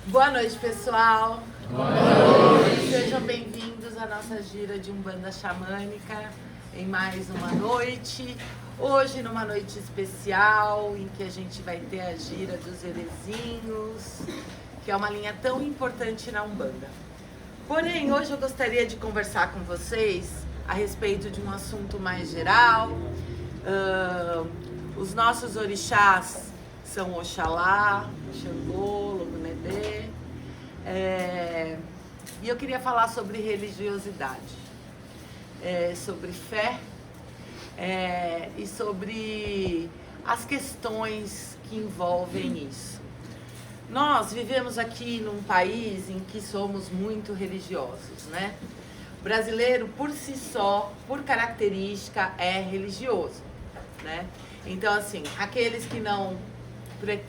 Boa noite, pessoal. Boa noite. Sejam bem-vindos à nossa gira de Umbanda Xamânica em mais uma noite. Hoje, numa noite especial, em que a gente vai ter a gira dos Heresinhos, que é uma linha tão importante na Umbanda. Porém, hoje eu gostaria de conversar com vocês a respeito de um assunto mais geral. Os nossos orixás são Oxalá, Xangô, Logumedê. E eu queria falar sobre religiosidade, sobre fé e sobre as questões que envolvem isso. Nós vivemos aqui num país em que somos muito religiosos, né? O brasileiro, por si só, por característica, é religioso, né? Então, assim, aqueles que não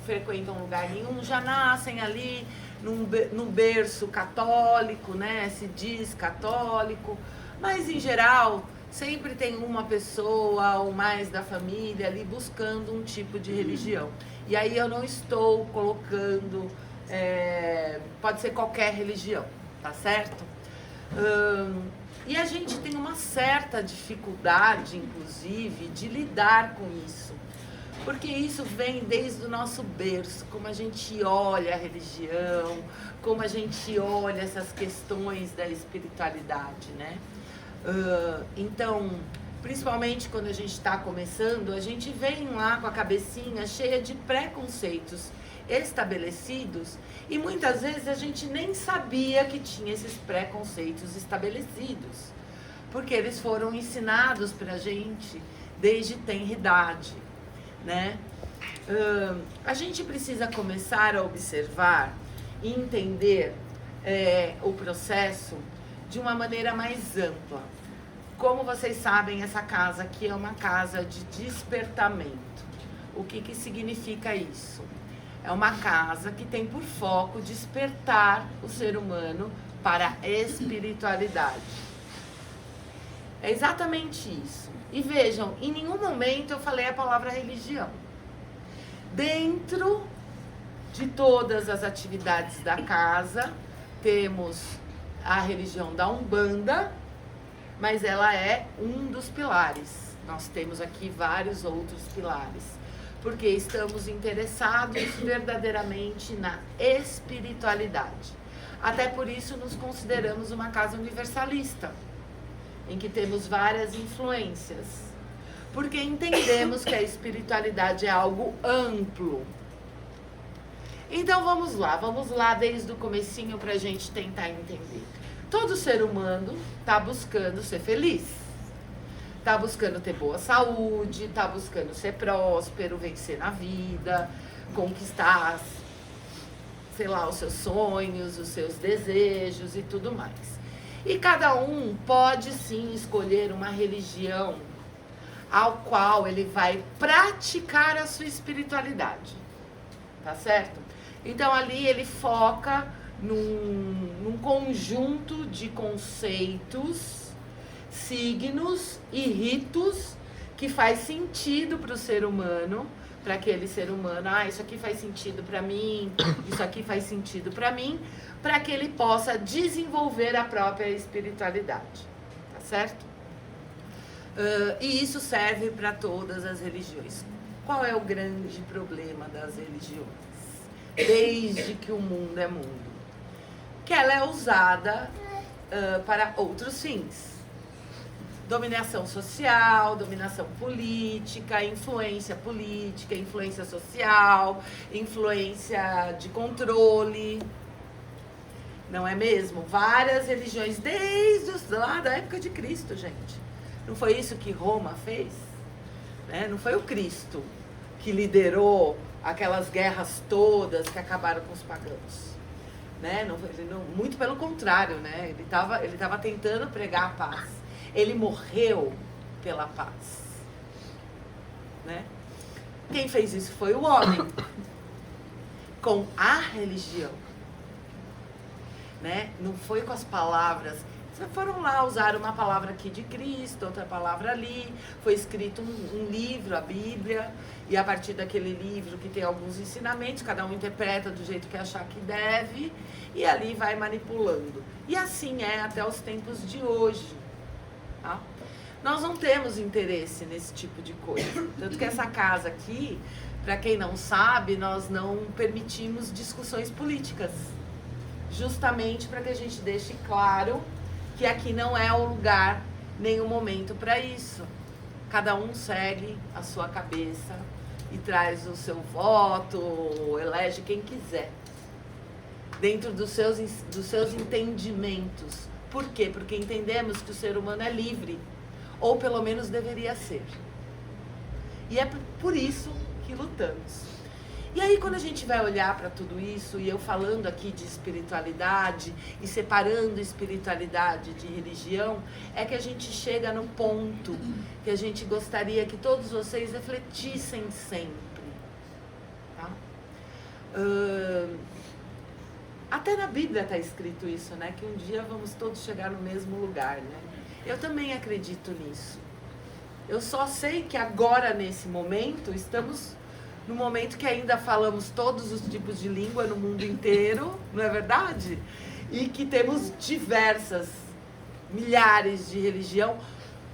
frequentam lugar nenhum já nascem ali num berço católico, né? Se diz católico, mas em geral sempre tem uma pessoa ou mais da família ali buscando um tipo de religião. E aí eu não estou colocando, pode ser qualquer religião, tá certo? E a gente tem uma certa dificuldade, inclusive, de lidar com isso. Porque isso vem desde o nosso berço, como a gente olha a religião, como a gente olha essas questões da espiritualidade, né? Então, principalmente quando a gente está começando, a gente vem lá com a cabecinha cheia de preconceitos estabelecidos e muitas vezes a gente nem sabia que tinha esses preconceitos estabelecidos, porque eles foram ensinados pra gente desde tenra idade, né? A gente precisa começar a observar e entender o processo de uma maneira mais ampla. Como vocês sabem, essa casa aqui é uma casa de despertamento. O que significa isso? É uma casa que tem por foco despertar o ser humano para a espiritualidade. É exatamente isso. E vejam, em nenhum momento eu falei a palavra religião. Dentro de todas as atividades da casa, temos a religião da Umbanda, mas ela é um dos pilares. Nós temos aqui vários outros pilares, porque estamos interessados verdadeiramente na espiritualidade. Até por isso nos consideramos uma casa universalista, em que temos várias influências, porque entendemos que a espiritualidade é algo amplo. Então vamos lá desde o comecinho para a gente tentar entender. Todo ser humano está buscando ser feliz, está buscando ter boa saúde, está buscando ser próspero, vencer na vida, conquistar, sei lá, os seus sonhos, os seus desejos e tudo mais. E cada um pode sim escolher uma religião ao qual ele vai praticar a sua espiritualidade, tá certo? Então ali ele foca num conjunto de conceitos, signos e ritos que faz sentido para o ser humano, para aquele ser humano, isso aqui faz sentido para mim, isso aqui faz sentido para mim, para que ele possa desenvolver a própria espiritualidade, tá certo? E isso serve para todas as religiões. Qual é o grande problema das religiões? Desde que o mundo é mundo, que ela é usada para outros fins. Dominação social, dominação política, influência social, influência de controle. Não é mesmo? Várias religiões, desde lá da época de Cristo, gente. Não foi isso que Roma fez? Né? Não foi o Cristo que liderou aquelas guerras todas que acabaram com os pagãos. Né? Muito pelo contrário, né? Ele estava tentando pregar a paz. Ele morreu pela paz. Né? Quem fez isso foi o homem, com a religião. Né? Não foi com as palavras Foram lá, usaram uma palavra aqui de Cristo, outra palavra ali, foi escrito um livro, a Bíblia, e a partir daquele livro que tem alguns ensinamentos, cada um interpreta do jeito que achar que deve, e ali vai manipulando. E assim é até os tempos de hoje. Tá? Nós não temos interesse nesse tipo de coisa. Tanto que essa casa aqui, para quem não sabe, nós não permitimos discussões políticas. Justamente para que a gente deixe claro que aqui não é o lugar, nem o momento para isso. Cada um segue a sua cabeça e traz o seu voto, elege quem quiser, dentro dos seus entendimentos. Por quê? Porque entendemos que o ser humano é livre, ou pelo menos deveria ser. E é por isso que lutamos. E aí, quando a gente vai olhar para tudo isso, e eu falando aqui de espiritualidade e separando espiritualidade de religião, é que a gente chega num ponto que a gente gostaria que todos vocês refletissem sempre. Tá? Até na Bíblia está escrito isso, né? Que um dia vamos todos chegar no mesmo lugar, né? Eu também acredito nisso. Eu só sei que agora, nesse momento, estamos no momento que ainda falamos todos os tipos de língua no mundo inteiro, não é verdade? E que temos diversas, milhares de religião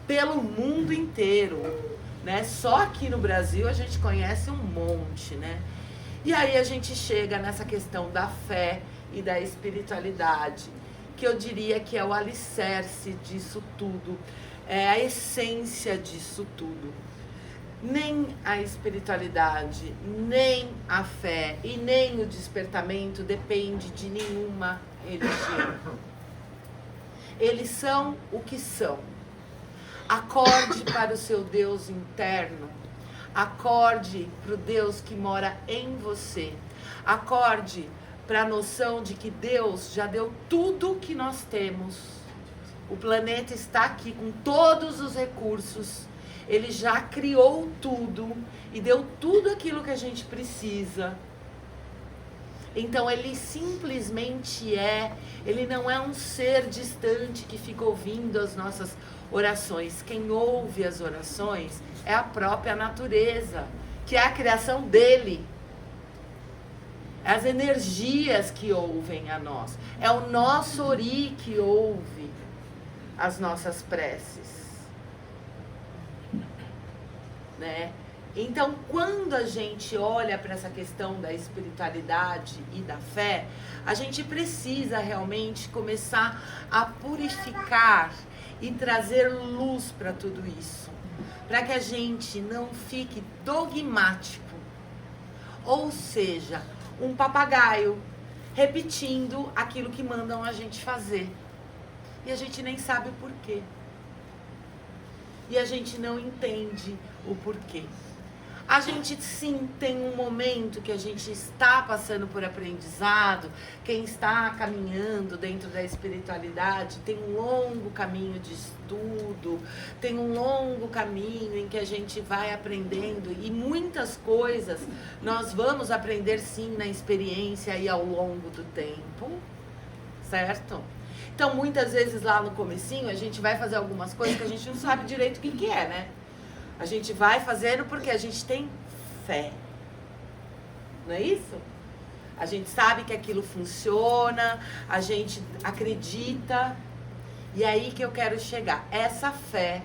pelo mundo inteiro, né? Só aqui no Brasil a gente conhece um monte, né? E aí a gente chega nessa questão da fé e da espiritualidade, que eu diria que é o alicerce disso tudo, é a essência disso tudo. Nem a espiritualidade, nem a fé e nem o despertamento depende de nenhuma religião. Eles são o que são. Acorde para o seu Deus interno. Acorde para o Deus que mora em você. Acorde para a noção de que Deus já deu tudo que nós temos. O planeta está aqui com todos os recursos. Ele já criou tudo e deu tudo aquilo que a gente precisa. Então ele simplesmente é, ele não é um ser distante que fica ouvindo as nossas orações. Quem ouve as orações é a própria natureza, que é a criação dele. As energias que ouvem a nós. É o nosso Ori que ouve as nossas preces. Né? Então, quando a gente olha para essa questão da espiritualidade e da fé, a gente precisa realmente começar a purificar e trazer luz para tudo isso, para que a gente não fique dogmático, ou seja, um papagaio repetindo aquilo que mandam a gente fazer, e a gente nem sabe o porquê, e a gente não entende o porquê. A gente sim tem um momento que a gente está passando por aprendizado. Quem está caminhando dentro da espiritualidade tem um longo caminho de estudo, tem um longo caminho em que a gente vai aprendendo, e muitas coisas nós vamos aprender sim na experiência e ao longo do tempo, certo? Então muitas vezes lá no comecinho a gente vai fazer algumas coisas que a gente não sabe direito o que é, né? A gente vai fazendo porque a gente tem fé. Não é isso? A gente sabe que aquilo funciona, a gente acredita. E aí que eu quero chegar. Essa fé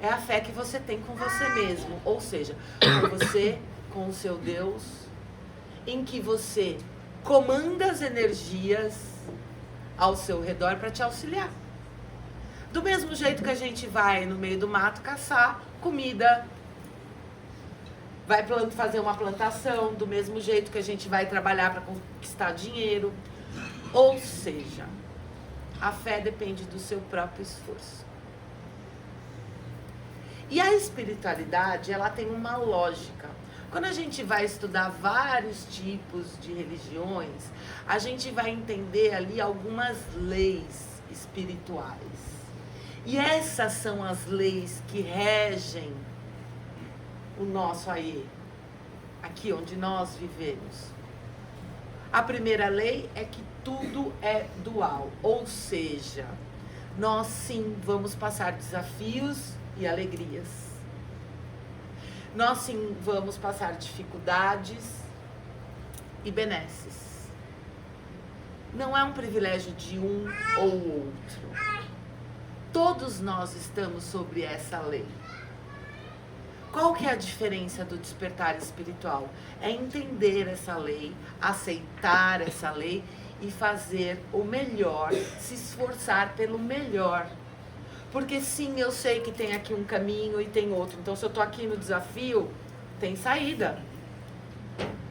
é a fé que você tem com você mesmo. Ou seja, com você, com o seu Deus, em que você comanda as energias ao seu redor para te auxiliar. Do mesmo jeito que a gente vai no meio do mato caçar comida, vai fazer uma plantação, do mesmo jeito que a gente vai trabalhar para conquistar dinheiro. Ou seja, a fé depende do seu próprio esforço. E a espiritualidade, ela tem uma lógica. Quando a gente vai estudar vários tipos de religiões, a gente vai entender ali algumas leis espirituais. E essas são as leis que regem o nosso Aie, aqui onde nós vivemos. A primeira lei é que tudo é dual, ou seja, nós sim vamos passar desafios e alegrias. Nós sim vamos passar dificuldades e benesses. Não é um privilégio de um ou outro. Todos nós estamos sobre essa lei. Qual que é a diferença do despertar espiritual? É entender essa lei, aceitar essa lei e fazer o melhor, se esforçar pelo melhor. Porque sim, eu sei que tem aqui um caminho e tem outro. Então, se eu tô aqui no desafio, tem saída.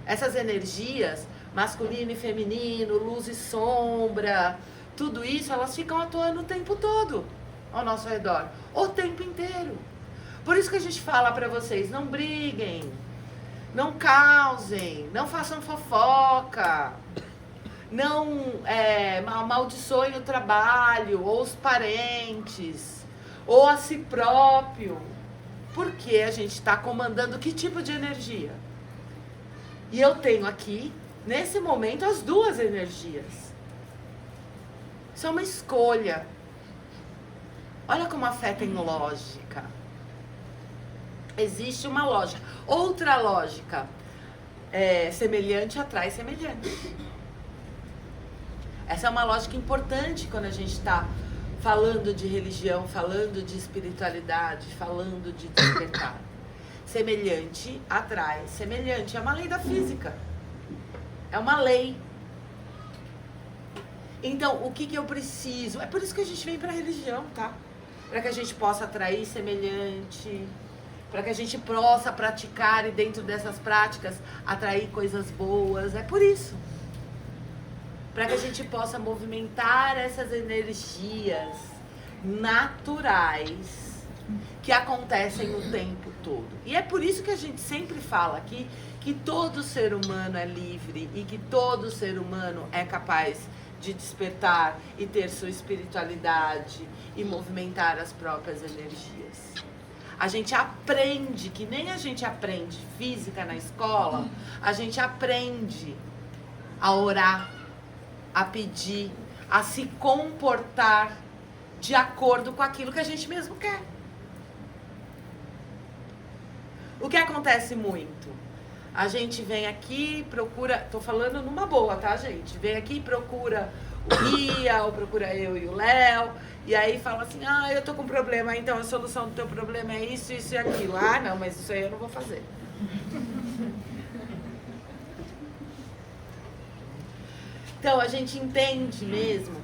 Essas energias, masculino e feminino, luz e sombra, tudo isso, elas ficam atuando o tempo todo ao nosso redor, o tempo inteiro. Por isso que a gente fala pra vocês, não briguem, não causem, não façam fofoca, não amaldiçoem o trabalho, ou os parentes, ou a si próprio. Porque a gente está comandando que tipo de energia? E eu tenho aqui, nesse momento, as duas energias. Isso é uma escolha. Olha como a fé tem lógica. Existe uma lógica. Outra lógica. Semelhante atrai semelhante. Essa é uma lógica importante quando a gente está falando de religião, falando de espiritualidade, falando de despertar. Semelhante atrai semelhante. É uma lei da física. É uma lei. Então, o que eu preciso? É por isso que a gente vem para a religião, tá? Para que a gente possa atrair semelhante, para que a gente possa praticar e dentro dessas práticas atrair coisas boas. É por isso. Para que a gente possa movimentar essas energias naturais que acontecem o tempo todo. E é por isso que a gente sempre fala aqui que todo ser humano é livre e que todo ser humano é capaz de despertar e ter sua espiritualidade e movimentar as próprias energias. A gente aprende, que nem a gente aprende física na escola, a gente aprende a orar, a pedir, a se comportar de acordo com aquilo que a gente mesmo quer. O que acontece muito? A gente vem aqui, procura, tô falando numa boa, tá, gente? Vem aqui, procura o guia, ou procura eu e o Léo, e aí fala assim, eu tô com um problema, então a solução do teu problema é isso, isso e aquilo. Ah, não, mas isso aí eu não vou fazer. Então, a gente entende mesmo,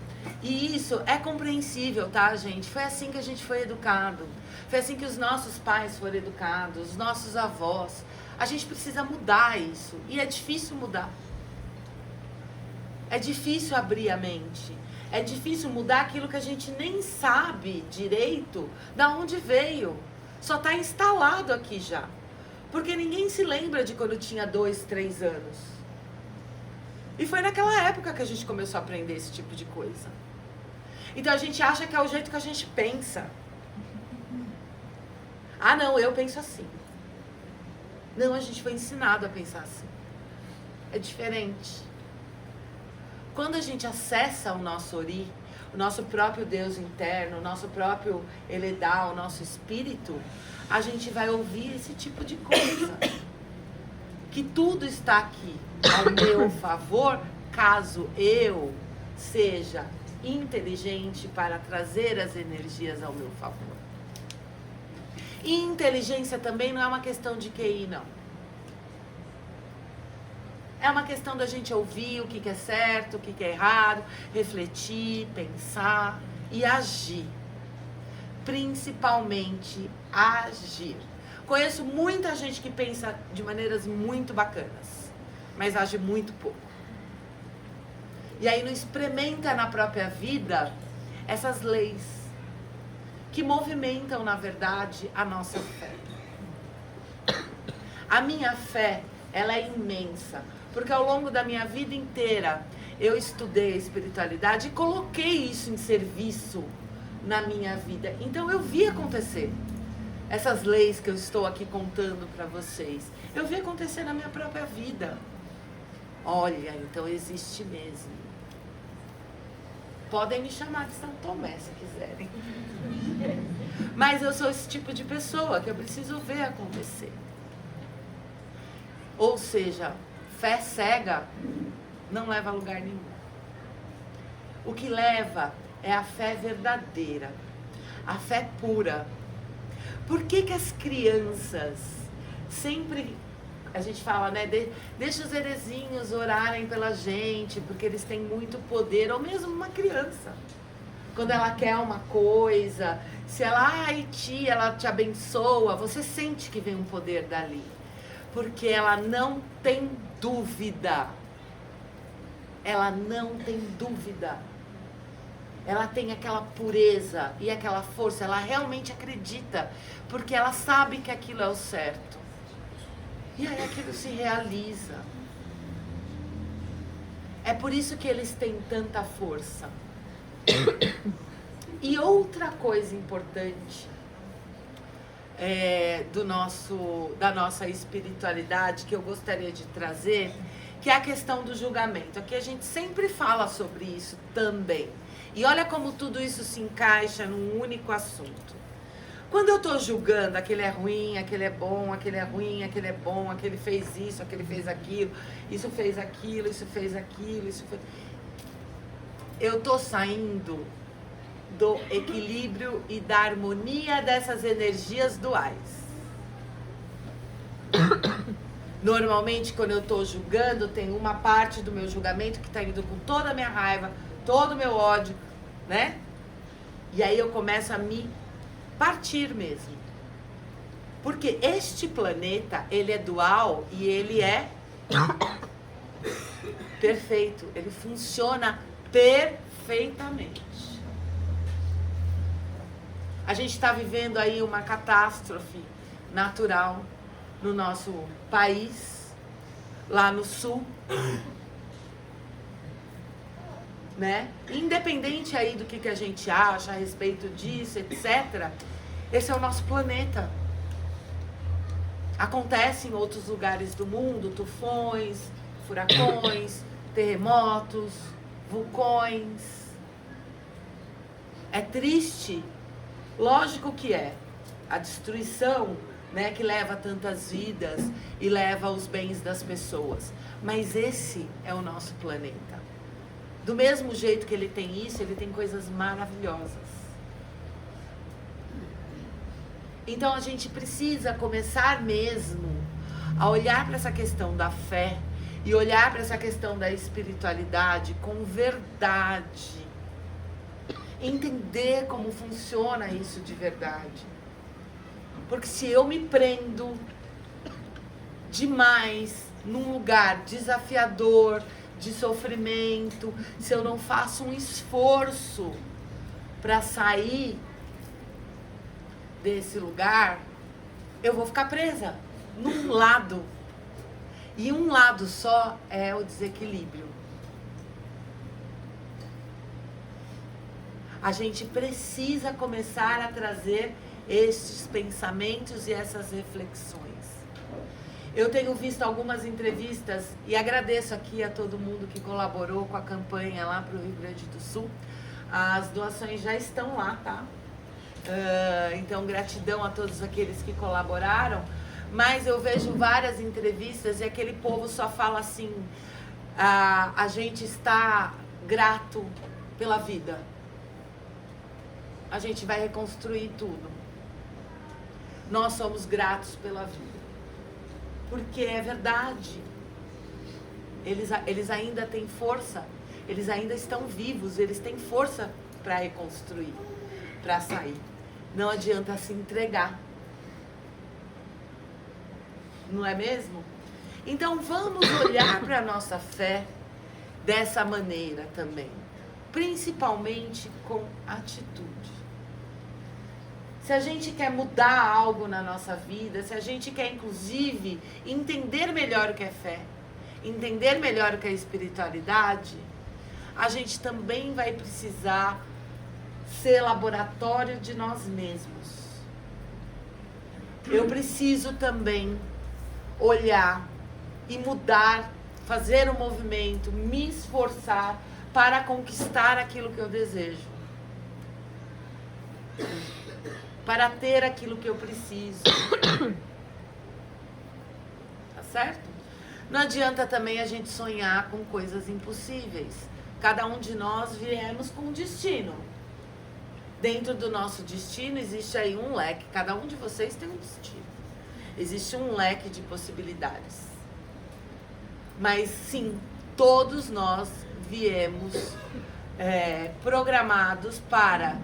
e isso é compreensível, tá, gente? Foi assim que a gente foi educado, foi assim que os nossos pais foram educados, os nossos avós. A gente precisa mudar isso, e é difícil mudar. É difícil abrir a mente, é difícil mudar aquilo que a gente nem sabe direito da onde veio. Só está instalado aqui já, porque ninguém se lembra de quando tinha 2, 3 anos. E foi naquela época que a gente começou a aprender esse tipo de coisa. Então a gente acha que é o jeito que a gente pensa. Ah, não, eu penso assim. Não, a gente foi ensinado a pensar assim. É diferente. Quando a gente acessa o nosso Ori, o nosso próprio Deus interno, o nosso próprio Eledá, o nosso espírito, a gente vai ouvir esse tipo de coisa. Que tudo está aqui ao meu favor, caso eu seja inteligente para trazer as energias ao meu favor. E inteligência também não é uma questão de QI, não. É uma questão da gente ouvir o que é certo, o que é errado, refletir, pensar e agir. Principalmente agir. Conheço muita gente que pensa de maneiras muito bacanas, mas age muito pouco. E aí não experimenta na própria vida essas leis que movimentam, na verdade, a nossa fé. A minha fé, ela é imensa, porque ao longo da minha vida inteira eu estudei a espiritualidade e coloquei isso em serviço na minha vida. Então eu vi acontecer essas leis que eu estou aqui contando para vocês. Eu vi acontecer na minha própria vida. Olha, então existe mesmo. Podem me chamar de São Tomé se quiserem. Mas eu sou esse tipo de pessoa que eu preciso ver acontecer. Ou seja, fé cega não leva a lugar nenhum. O que leva é a fé verdadeira, a fé pura. Por que as crianças sempre, a gente fala, né, deixa os herezinhos orarem pela gente, porque eles têm muito poder, ou mesmo uma criança. Quando ela quer uma coisa, se ela, ai tia, ela te abençoa, você sente que vem um poder dali. Porque ela não tem dúvida. Ela não tem dúvida. Ela tem aquela pureza e aquela força, ela realmente acredita, porque ela sabe que aquilo é o certo. E aí aquilo se realiza. É por isso que eles têm tanta força. E outra coisa importante da nossa espiritualidade que eu gostaria de trazer, que é a questão do julgamento. Aqui a gente sempre fala sobre isso também. E olha como tudo isso se encaixa num único assunto. Quando eu estou julgando, aquele é ruim, aquele é bom, aquele é ruim, aquele é bom, aquele fez isso, aquele fez aquilo, isso fez aquilo, isso fez aquilo, isso fez... Eu estou saindo do equilíbrio e da harmonia dessas energias duais. Normalmente, quando eu estou julgando, tem uma parte do meu julgamento que está indo com toda a minha raiva, todo o meu ódio, né? E aí eu começo a me partir mesmo. Porque este planeta, ele é dual e ele é perfeito. Ele funciona perfeitamente. A gente está vivendo aí uma catástrofe natural no nosso país, lá no sul, né? Independente aí do que a gente acha a respeito disso, etc., esse é o nosso planeta. Acontece em outros lugares do mundo, tufões, furacões, terremotos, vulcões. É triste, lógico que é. A destruição, né, que leva tantas vidas e leva os bens das pessoas. Mas esse é o nosso planeta. Do mesmo jeito que ele tem isso, ele tem coisas maravilhosas. Então a gente precisa começar mesmo a olhar para essa questão da fé e olhar para essa questão da espiritualidade com verdade. Entender como funciona isso de verdade. Porque se eu me prendo demais num lugar desafiador, de sofrimento, se eu não faço um esforço para sair desse lugar, eu vou ficar presa num lado. E um lado só é o desequilíbrio. A gente precisa começar a trazer estes pensamentos e essas reflexões. Eu tenho visto algumas entrevistas e agradeço aqui a todo mundo que colaborou com a campanha lá para o Rio Grande do Sul. As doações já estão lá, tá? Então, gratidão a todos aqueles que colaboraram. Mas eu vejo várias entrevistas e aquele povo só fala assim: a gente está grato pela vida. A gente vai reconstruir tudo. Nós somos gratos pela vida. Porque é verdade. Eles ainda têm força. Eles ainda estão vivos. Eles têm força para reconstruir, para sair. Não adianta se entregar. Não é mesmo? Então vamos olhar para a nossa fé dessa maneira também. Principalmente com atitude. Se a gente quer mudar algo na nossa vida, se a gente quer, inclusive, entender melhor o que é fé, entender melhor o que é espiritualidade, a gente também vai precisar ser laboratório de nós mesmos. Eu preciso também olhar e mudar, fazer um movimento, me esforçar para conquistar aquilo que eu desejo, para ter aquilo que eu preciso. Tá certo? Não adianta também a gente sonhar com coisas impossíveis. Cada um de nós viemos com um destino. Dentro do nosso destino existe aí um leque. Cada um de vocês tem um destino. Existe um leque de possibilidades. Mas sim, todos nós viemos programados para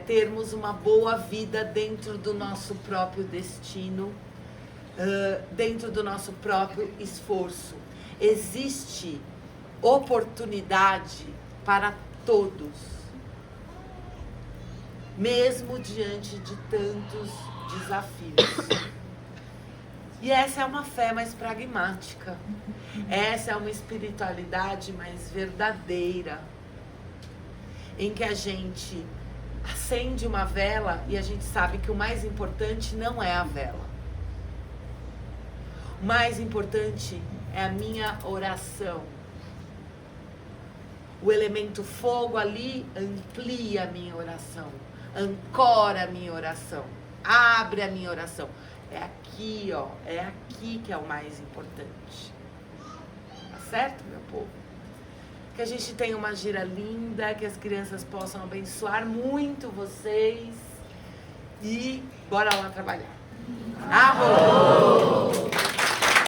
termos uma boa vida dentro do nosso próprio destino, dentro do nosso próprio esforço. Existe oportunidade para todos, mesmo diante de tantos desafios. E essa é uma fé mais pragmática. Essa é uma espiritualidade mais verdadeira, em que a gente acende uma vela e a gente sabe que o mais importante não é a vela. O mais importante é a minha oração. O elemento fogo ali amplia a minha oração, ancora a minha oração, abre a minha oração. É aqui, ó, é aqui que é o mais importante. Tá certo, meu povo? Que a gente tenha uma gira linda, que as crianças possam abençoar muito vocês. E bora lá trabalhar. Arro!